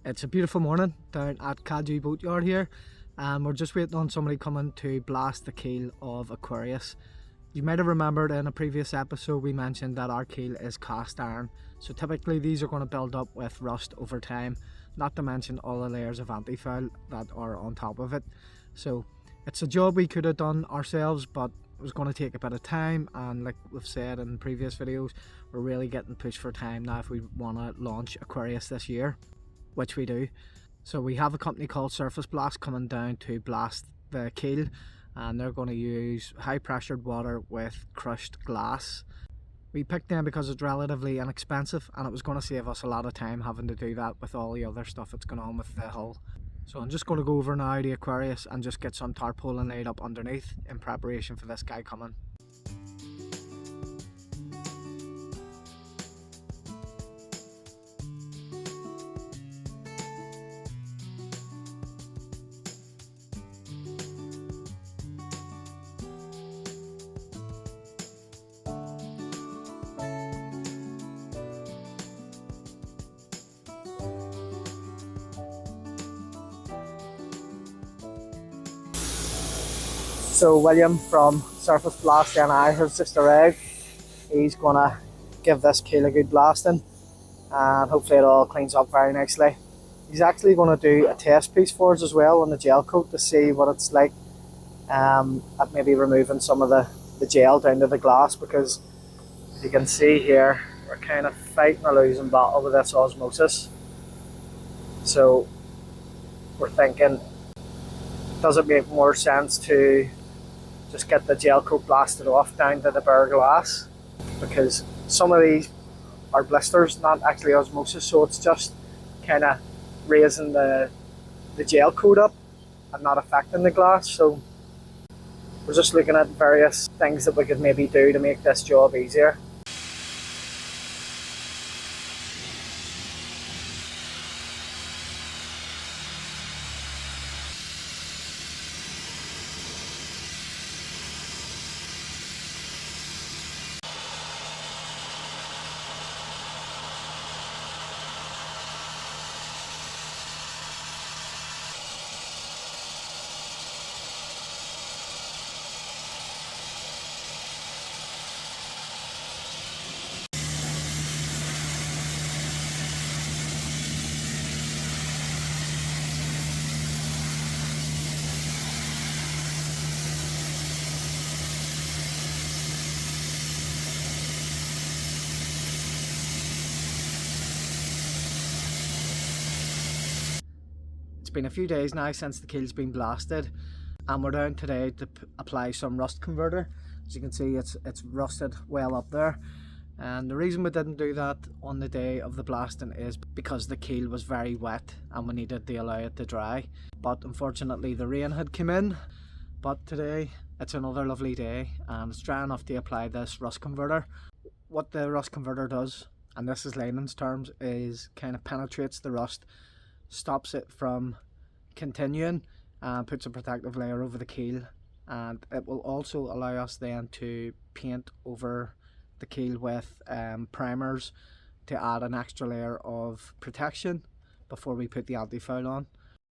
It's a beautiful morning down at Kaju Boatyard here, and we're just waiting on somebody coming to blast the keel of Aquarius. You might have remembered in a previous episode we mentioned that our keel is cast iron, so typically these are going to build up with rust over time, not to mention all the layers of anti-foul that are on top of it. So it's a job we could have done ourselves, but it was going to take a bit of time, and like we've said in previous videos, we're really getting pushed for time now if we want to launch Aquarius this year, which we do. So we have a company called Sandblasting coming down to blast the keel, and they're going to use high pressured water with crushed glass. We picked them because it's relatively inexpensive, and it was going to save us a lot of time having to do that with all the other stuff that's going on with the hull. So I'm just going to go over now to Aquarius and just get some tarpaulin laid up underneath in preparation for this guy coming. So William from Sandblasting and I has just arrived. He's gonna give this keel a good blasting, and hopefully it all cleans up very nicely. He's actually going to do a test piece for us as well on the gel coat to see what it's like at maybe removing some of the gel down to the glass, because as you can see here, we're kind of fighting a losing battle with this osmosis. So we're thinking, does it make more sense to just get the gel coat blasted off down to the bare glass, because some of these are blisters, not actually osmosis, so it's just kind of raising the gel coat up and not affecting the glass. So we're just looking at various things that we could maybe do to make this job easier. It's been a few days now since the keel's been blasted, and we're down today to apply some rust converter. As you can see, it's rusted well up there, and the reason we didn't do that on the day of the blasting is because the keel was very wet and we needed to allow it to dry. But unfortunately the rain had come in. But today it's another lovely day and it's dry enough to apply this rust converter. What the rust converter does, and this is layman's terms, is kind of penetrates the rust, stops it from continuing, and puts a protective layer over the keel, and it will also allow us then to paint over the keel with primers to add an extra layer of protection before we put the anti-foul on.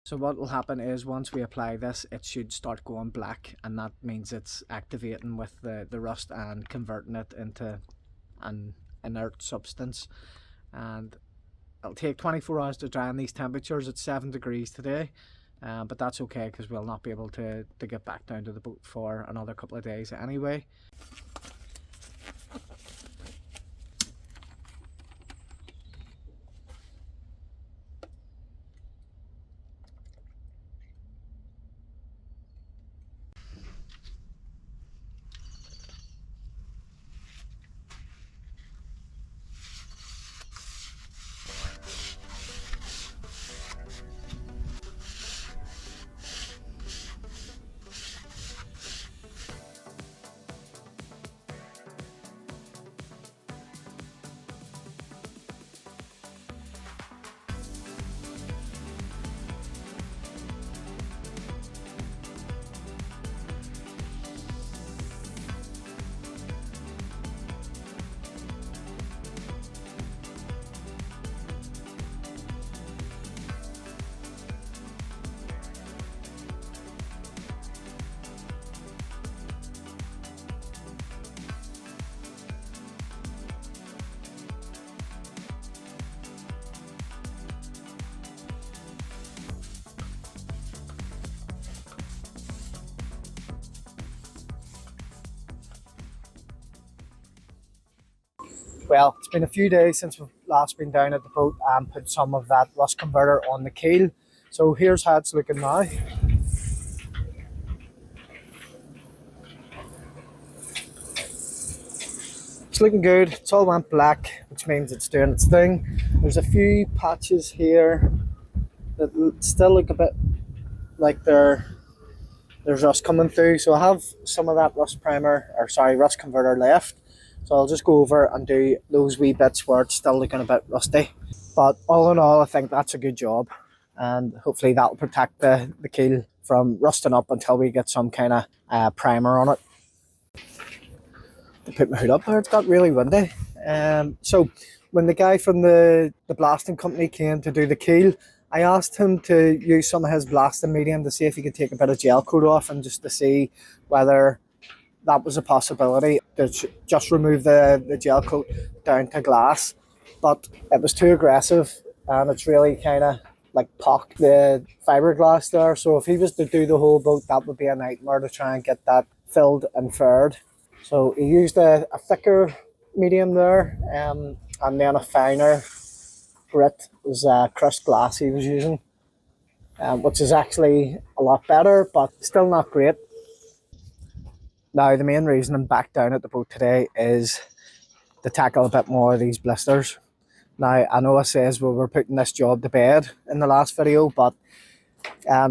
So what will happen is once we apply this, it should start going black, and that means it's activating with the rust and converting it into an inert substance. And it'll take 24 hours to dry in these temperatures. It's 7 degrees today, but that's okay because we'll not be able to get back down to the boat for another couple of days anyway. Well, it's been a few days since we've last been down at the boat and put some of that rust converter on the keel. So here's how it's looking now. It's looking good. It's all went black, which means it's doing its thing. There's a few patches here that still look a bit like there's rust coming through. So I have some of that rust converter left. So I'll just go over and do those wee bits where it's still looking a bit rusty. But all in all, I think that's a good job. And hopefully that'll protect the keel from rusting up until we get some kind of primer on it. To put my hood up there, it's got really windy. So when the guy from the blasting company came to do the keel, I asked him to use some of his blasting medium to see if he could take a bit of gel coat off and just to see whether that was a possibility to just remove the gel coat down to glass. But it was too aggressive and it's really kind of like pocked the fiberglass there. So if he was to do the whole boat, that would be a nightmare to try and get that filled and faired. So he used a thicker medium there, and then a finer grit. It was crushed glass he was using, which is actually a lot better, but still not great. Now, the main reason I'm back down at the boat today is to tackle a bit more of these blisters. Now, I know it says we were putting this job to bed in the last video, but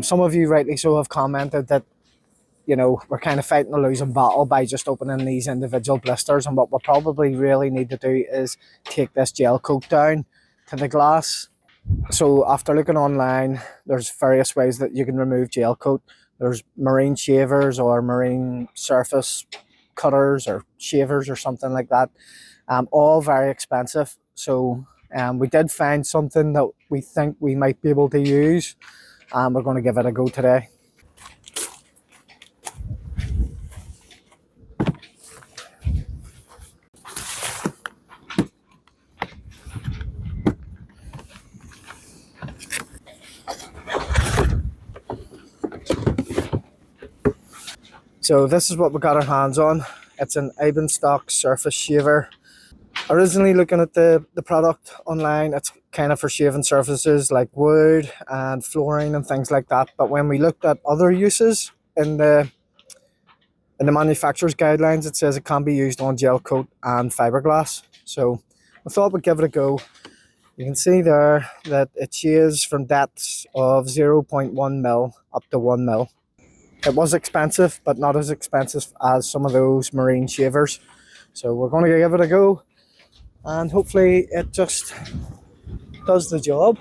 some of you rightly so have commented that, you know, we're kind of fighting a losing battle by just opening these individual blisters, and what we probably really need to do is take this gel coat down to the glass. So after looking online, there's various ways that you can remove gel coat. There's marine shavers or marine surface cutters or shavers or something like that. All very expensive. So we did find something that we think we might be able to use, and we're going to give it a go today. So this is what we got our hands on. It's an Ibn stock surface shaver. Originally looking at the product online, it's kind of for shaving surfaces like wood and flooring and things like that. But when we looked at other uses in the manufacturer's guidelines, it says it can be used on gel coat and fiberglass. So I thought we'd give it a go. You can see there that it shaves from depths of 0.1 mil up to 1 mil. It was expensive, but not as expensive as some of those marine shavers. So we're going to give it a go, and hopefully it just does the job.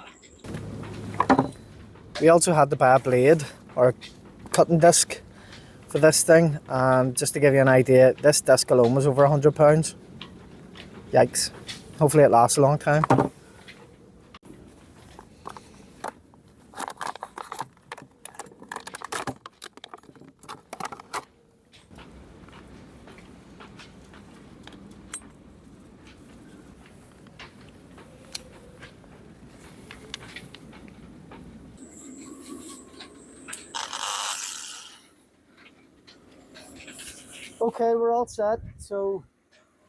We also had to buy a blade or cutting disc for this thing, and just to give you an idea, this disc alone was over £100. Yikes. Hopefully it lasts a long time. Okay, we're all set, so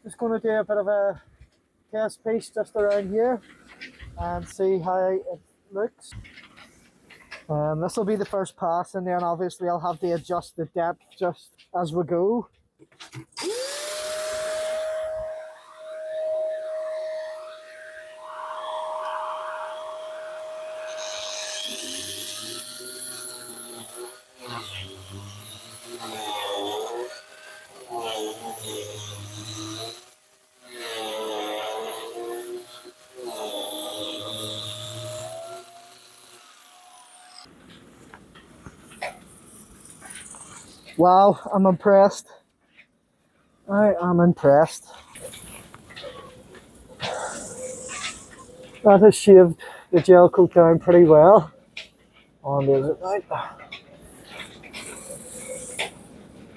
just going to do a bit of a test piece just around here and see how it looks. This will be the first pass, and then obviously I'll have to adjust the depth just as we go. Wow, I'm impressed. I am impressed. That has shaved the gel coat down pretty well. On is it right?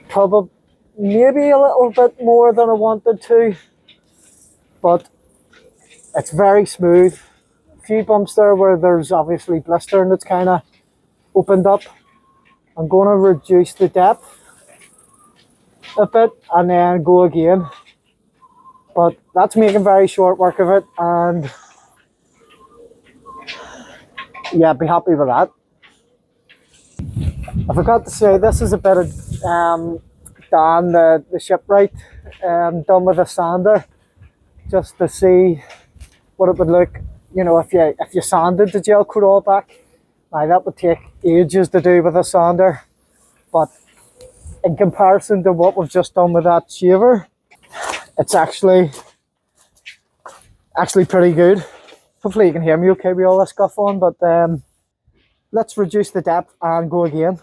Probably maybe a little bit more than I wanted to, but it's very smooth. A few bumps there where there's obviously blister and it's kind of opened up. I'm going to reduce the depth a bit and then go again. But that's making very short work of it, and yeah, be happy with that. I forgot to say, this is a bit of Dan, the shipwright, done with a sander, just to see what it would look, you know, if you sanded the gel coat all back. Now that would take ages to do with a sander, but in comparison to what we've just done with that shaver, it's actually pretty good. Hopefully you can hear me okay with all this stuff on, but let's reduce the depth and go again.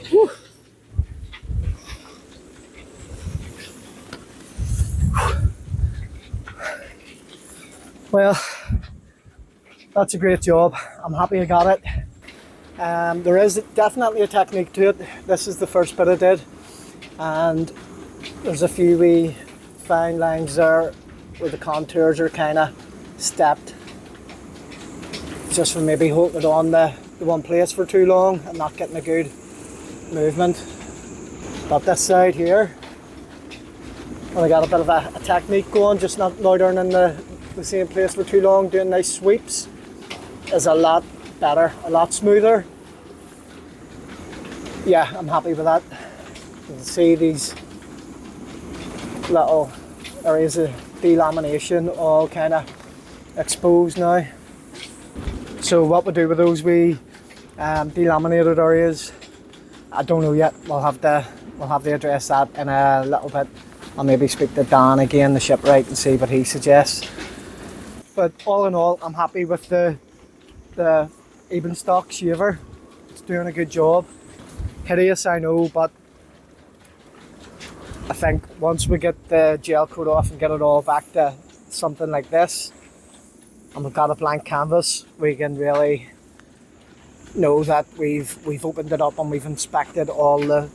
Whew. Well, that's a great job. I'm happy I got it. There is definitely a technique to it. This is the first bit I did, and there's a few wee fine lines there where the contours are kind of stepped, just from maybe holding it on the one place for too long and not getting a good movement. But this side here, when I got a bit of a technique going, just not loitering in the same place for too long, doing nice sweeps, is a lot better, a lot smoother. Yeah, I'm happy with that. You can see these little areas of delamination all kind of exposed now. So what we do with those wee delaminated areas, I don't know yet. We'll have to address that in a little bit. I'll maybe speak to Dan again, the shipwright, and see what he suggests. But all in all, I'm happy with the even stock shaver. It's doing a good job. Hideous, I know, but I think once we get the gel coat off and get it all back to something like this, and we've got a blank canvas, we can really know that we've opened it up and we've inspected all the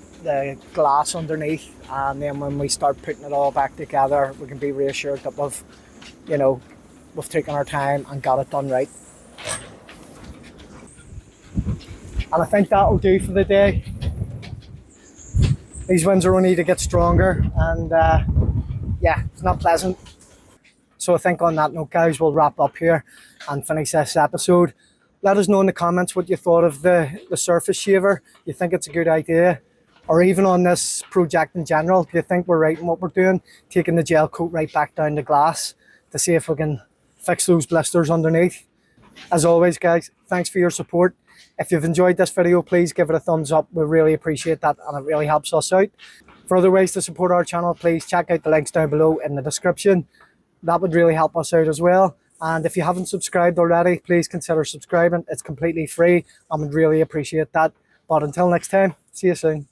glass underneath, and then when we start putting it all back together, we can be reassured that we've taken our time and got it done right. And I think that'll do for the day. These winds are only to get stronger, and yeah, it's not pleasant. So I think on that note, guys, we'll wrap up here and finish this episode. Let us know in the comments what you thought of the surface shaver. You think it's a good idea? Or even on this project in general, do you think we're right in what we're doing? Taking the gel coat right back down to glass to see if we can fix those blisters underneath. As always, guys, thanks for your support. If you've enjoyed this video, please give it a thumbs up. We really appreciate that, and it really helps us out. For other ways to support our channel, please check out the links down below in the description. That would really help us out as well. And if you haven't subscribed already, please consider subscribing. It's completely free. I would really appreciate that. But until next time, see you soon.